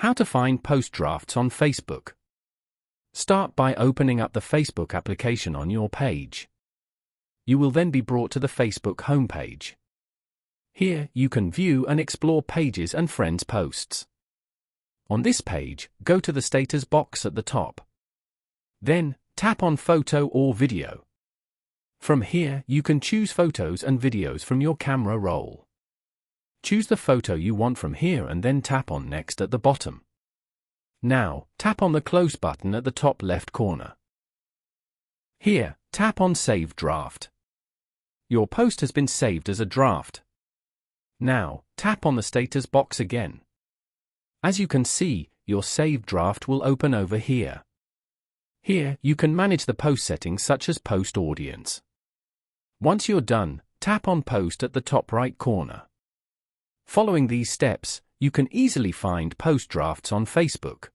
How to find post drafts on Facebook. Start by opening up the Facebook application on your page. You will then be brought to the Facebook homepage. Here, you can view and explore pages and friends' posts. On this page, go to the status box at the top. Then, tap on Photo or Video. From here, you can choose photos and videos from your camera roll. Choose the photo you want from here and then tap on Next at the bottom. Now, tap on the Close button at the top left corner. Here, tap on Save Draft. Your post has been saved as a draft. Now, tap on the status box again. As you can see, your saved draft will open over here. Here, you can manage the post settings such as post audience. Once you're done, tap on Post at the top right corner. Following these steps, you can easily find post drafts on Facebook.